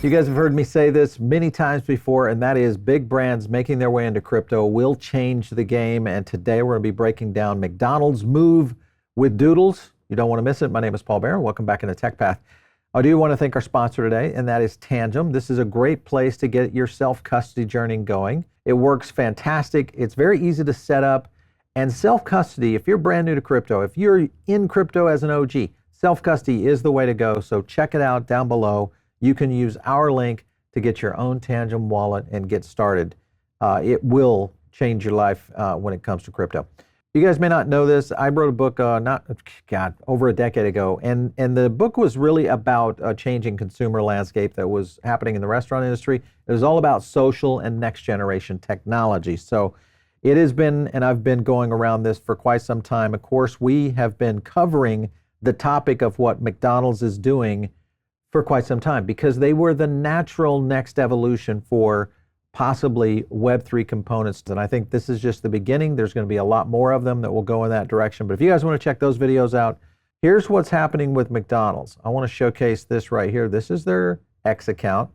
You guys have heard me say this many times before, and that is big brands making their way into crypto will change the game. And today we're going to be breaking down McDonald's move with Doodles. You don't want to miss it. My name is Paul Barron. Welcome back into Tech Path. I do want to thank our sponsor today, and that is Tangem. This is a great place to get your self-custody journey going. It works fantastic. It's very easy to set up. And self-custody, if you're brand new to crypto, if you're in crypto as an OG, self-custody is the way to go. So check it out down below. You can use our link to get your own Tangem wallet and get started. It will change your life when it comes to crypto. You guys may not know this. I wrote a book over a decade ago, and the book was really about a changing consumer landscape that was happening in the restaurant industry. It was all about social and next generation technology. So it has been, and I've been going around this for quite some time. Of course, we have been covering the topic of what McDonald's is doing for quite some time because they were the natural next evolution for possibly Web3 components. And I think this is just the beginning. There's going to be a lot more of them that will go in that direction. But if you guys want to check those videos out, here's what's happening with McDonald's. I want to showcase this right here. This is their X account,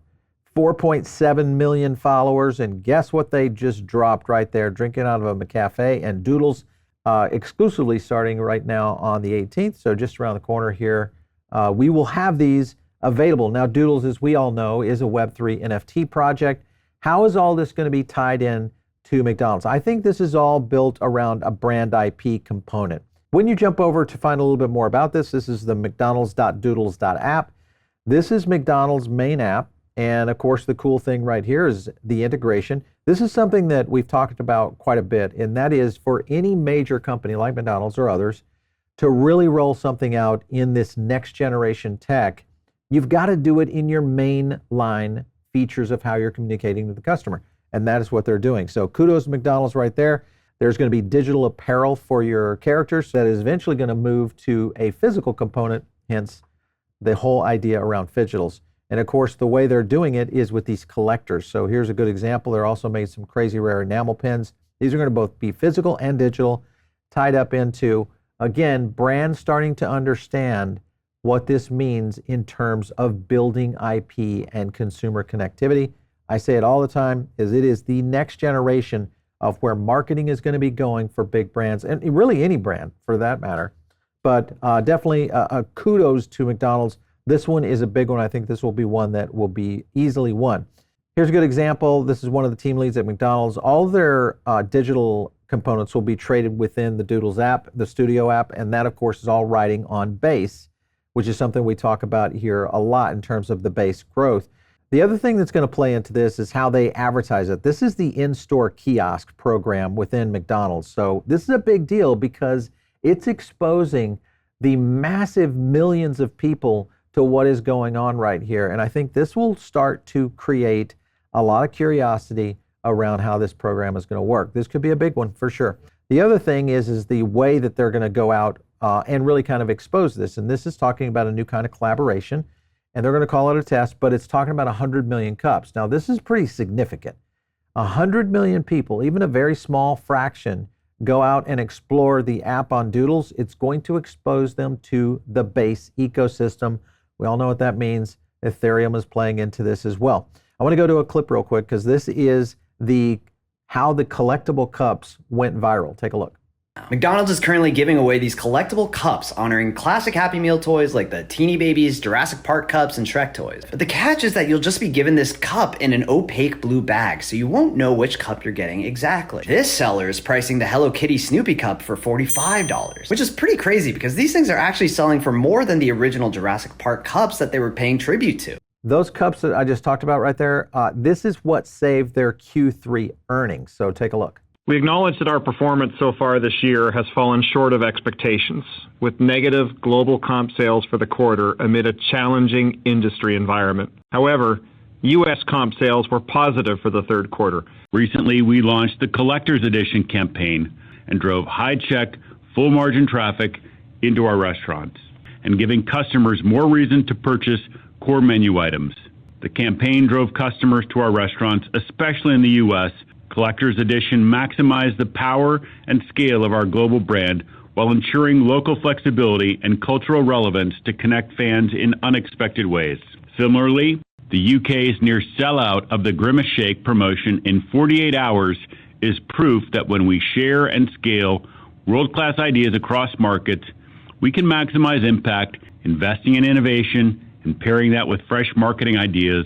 4.7 million followers. And guess what they just dropped right there, drinking out of a McCafe and Doodles exclusively starting right now on the 18th. So just around the corner here, we will have these available. Now, Doodles, as we all know, is a Web3 NFT project. How is all this going to be tied in to McDonald's? I think this is all built around a brand IP component. When you jump over to find a little bit more about this, this is the mcdonalds.doodles.app. This is McDonald's main app. And of course, the cool thing right here is the integration. This is something that we've talked about quite a bit, and that is for any major company like McDonald's or others to really roll something out in this next generation tech, you've got to do it in your main line features of how you're communicating to the customer. And that is what they're doing. So kudos to McDonald's right there. There's going to be digital apparel for your characters that is eventually going to move to a physical component, hence the whole idea around phygitals. And of course, the way they're doing it is with these collectors. So here's a good example. They're also made some crazy rare enamel pins. These are going to both be physical and digital, tied up into, again, brands starting to understand what this means in terms of building IP and consumer connectivity. I say it all the time, is it is the next generation of where marketing is going to be going for big brands, and really any brand for that matter. But definitely kudos to McDonald's. This one is a big one. I think this will be one that will be easily won. Here's a good example. This is one of the team leads at McDonald's. All of their digital components will be traded within the Doodles app, the Stoodio app, and that of course is all riding on Base, which is something we talk about here a lot in terms of the Base growth. The other thing that's going to play into this is how they advertise it. This is the in-store kiosk program within McDonald's. So this is a big deal because it's exposing the massive millions of people to what is going on right here. And I think this will start to create a lot of curiosity around how this program is going to work. This could be a big one for sure. The other thing is the way that they're going to go out and really kind of expose this. And this is talking about a new kind of collaboration, and they're going to call it a test, but it's talking about 100 million cups. Now, this is pretty significant. 100 million people, even a very small fraction, go out and explore the app on Doodles. It's going to expose them to the Base ecosystem. We all know what that means. Ethereum is playing into this as well. I want to go to a clip real quick because this is how the collectible cups went viral. Take a look. McDonald's is currently giving away these collectible cups honoring classic Happy Meal toys like the Teeny Babies, Jurassic Park cups, and Shrek toys. But the catch is that you'll just be given this cup in an opaque blue bag, so you won't know which cup you're getting exactly. This seller is pricing the Hello Kitty Snoopy cup for $45, which is pretty crazy because these things are actually selling for more than the original Jurassic Park cups that they were paying tribute to. Those cups that I just talked about right there, this is what saved their Q3 earnings. So take a look. We acknowledge that our performance so far this year has fallen short of expectations, with negative global comp sales for the quarter amid a challenging industry environment. However, U.S. comp sales were positive for the third quarter. Recently, we launched the Collector's Edition campaign and drove high-check, full-margin traffic into our restaurants and giving customers more reason to purchase core menu items. The campaign drove customers to our restaurants, especially in the U.S., Collector's Edition maximized the power and scale of our global brand while ensuring local flexibility and cultural relevance to connect fans in unexpected ways. Similarly, The UK's near sellout of the Grimace Shake promotion in 48 hours is proof that when we share and scale world-class ideas across markets, we can maximize impact, investing in innovation and pairing that with fresh marketing ideas.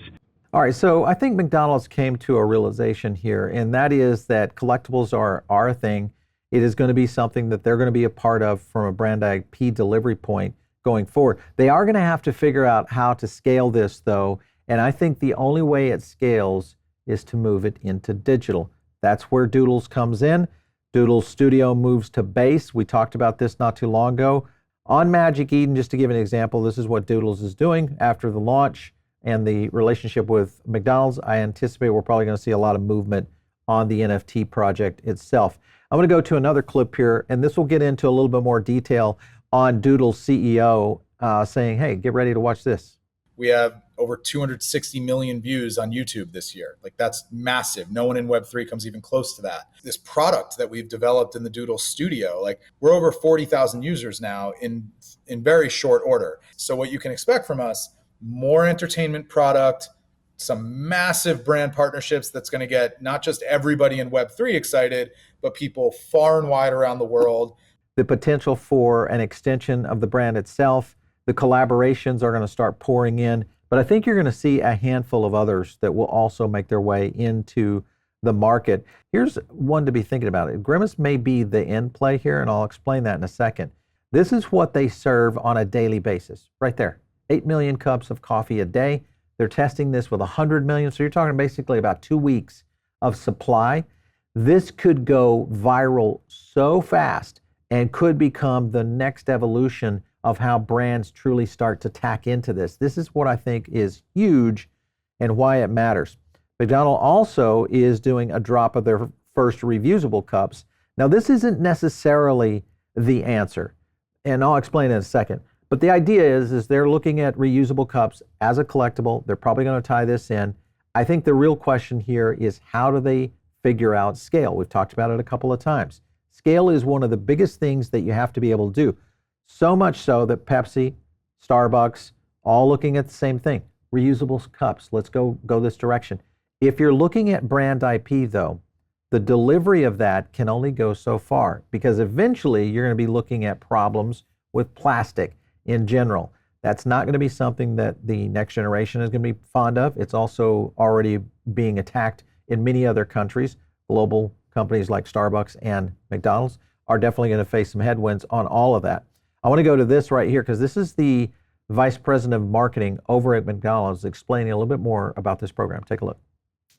All right, so I think McDonald's came to a realization here, and that is that collectibles are a thing. It is going to be something that they're going to be a part of from a brand IP delivery point going forward. They are going to have to figure out how to scale this, though, and I think the only way it scales is to move it into digital. That's where Doodles comes in. Doodles Stoodio moves to base. We talked about this not too long ago. On Magic Eden, just to give an example, this is what Doodles is doing after the launch and the relationship with McDonald's. I anticipate we're probably going to see a lot of movement on the NFT project itself. I'm going to go to another clip here, and this will get into a little bit more detail on Doodles CEO saying, hey, get ready to watch this. We have over 260 million views on YouTube this year. Like, that's massive. No one in Web3 comes even close to that. This product that we've developed in the Doodles Studio, like, we're over 40,000 users now in very short order. So what you can expect from us, more entertainment product, some massive brand partnerships that's going to get not just everybody in Web3 excited, but people far and wide around the world. The potential for an extension of the brand itself. The collaborations are going to start pouring in, but I think you're going to see a handful of others that will also make their way into the market. Here's one to be thinking about. Grimace may be the end play here, and I'll explain that in a second. This is what they serve on a daily basis, right there. 8 million cups of coffee a day. They're testing this with 100 million, so you're talking basically about 2 weeks of supply. This could go viral so fast and could become the next evolution of how brands truly start to tack into this. This is what I think is huge and why it matters. McDonald's also is doing a drop of their first reusable cups. Now, this isn't necessarily the answer, and I'll explain in a second. But the idea is they're looking at reusable cups as a collectible. They're probably going to tie this in. I think the real question here is, how do they figure out scale? We've talked about it a couple of times. Scale is one of the biggest things that you have to be able to do. So much so that Pepsi, Starbucks, all looking at the same thing. Reusable cups. Let's go this direction. If you're looking at brand IP, though, the delivery of that can only go so far, because eventually you're going to be looking at problems with plastic in general. That's not going to be something that the next generation is going to be fond of. It's also already being attacked in many other countries. Global companies like Starbucks and McDonald's are definitely going to face some headwinds on all of that. I want to go to this right here, because this is the Vice President of Marketing over at McDonald's explaining a little bit more about this program. Take a look.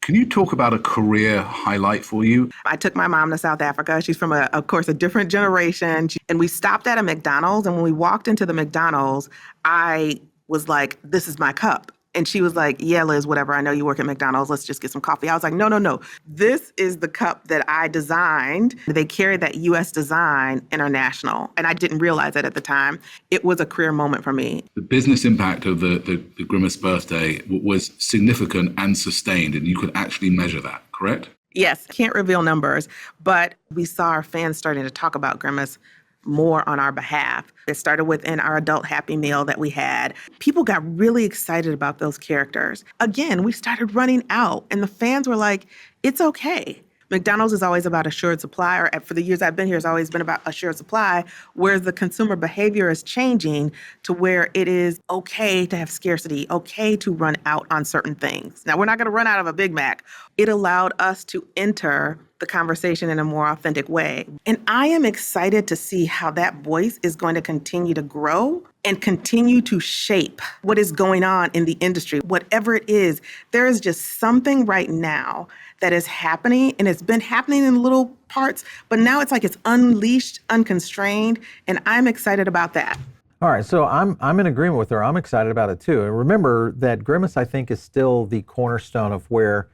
Can you talk about a career highlight for you? I took my mom to South Africa. She's from, of course, a different generation. And we stopped at a McDonald's. And when we walked into the McDonald's, I was like, this is my cup. And she was like, yeah, Liz, whatever. I know you work at McDonald's. Let's just get some coffee. I was like, no. This is the cup that I designed. They carried that U.S. design international. And I didn't realize it at the time. It was a career moment for me. The business impact of the Grimace birthday was significant and sustained, and you could actually measure that, correct? Yes, can't reveal numbers, but we saw our fans starting to talk about Grimace more on our behalf. It started within our adult Happy Meal that we had. People got really excited about those characters. Again, we started running out, and the fans were like, it's okay. McDonald's is always about assured supply, or for the years I've been here, it's always been about assured supply, where the consumer behavior is changing to where it is okay to have scarcity, okay to run out on certain things. Now, we're not going to run out of a Big Mac. It allowed us to enter the conversation in a more authentic way. And I am excited to see how that voice is going to continue to grow and continue to shape what is going on in the industry. Whatever it is, there is just something right now that is happening, and it's been happening in little parts, but now it's like it's unleashed, unconstrained, and I'm excited about that. All right, so I'm in agreement with her. I'm excited about it too. And remember that Grimace, I think, is still the cornerstone of where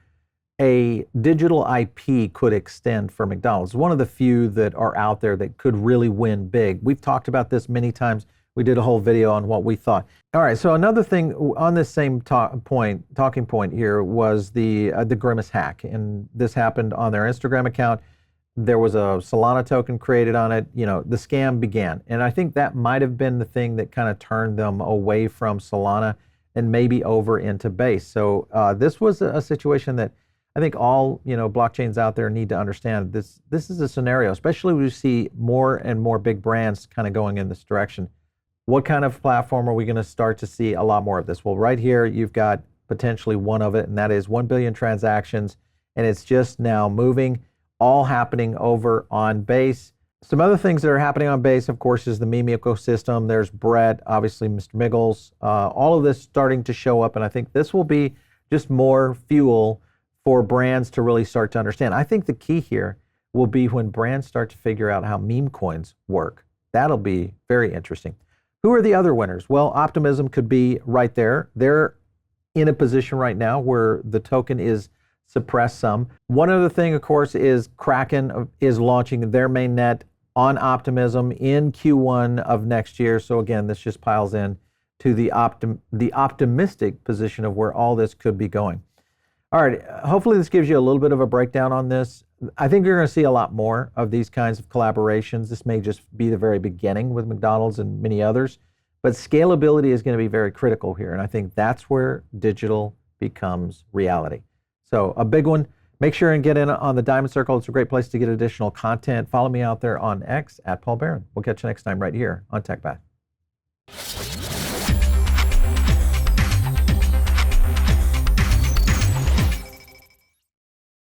a digital IP could extend for McDonald's. One of the few that are out there that could really win big. We've talked about this many times. We did a whole video on what we thought. All right, so another thing on this same talking point here was the Grimace hack, and this happened on their Instagram account. There was a Solana token created on it. You know, the scam began, and I think that might have been the thing that kind of turned them away from Solana and maybe over into Base. So this was a situation that I think all blockchains out there need to understand. This is a scenario, especially when we see more and more big brands kind of going in this direction. What kind of platform are we going to start to see a lot more of this? Well, right here you've got potentially one of it, and that is 1 billion transactions, and it's just now moving, all happening over on Base. Some other things that are happening on Base, of course, is the meme ecosystem. There's Brett, obviously Mr. Miggles, all of this starting to show up, and I think this will be just more fuel for brands to really start to understand. I think the key here will be when brands start to figure out how meme coins work. That'll be very interesting. Who are the other winners? Well, Optimism could be right there. They're in a position right now where the token is suppressed some. One other thing, of course, is Kraken is launching their mainnet on Optimism in Q1 of next year. So again, this just piles in to the optimistic position of where all this could be going. All right, hopefully this gives you a little bit of a breakdown on this. I think you're going to see a lot more of these kinds of collaborations. This may just be the very beginning with McDonald's and many others, but scalability is going to be very critical here, and I think that's where digital becomes reality. So a big one. Make sure and get in on the Diamond Circle. It's a great place to get additional content. Follow me out there on X @Paul Barron. We'll catch you next time right here on TechBath.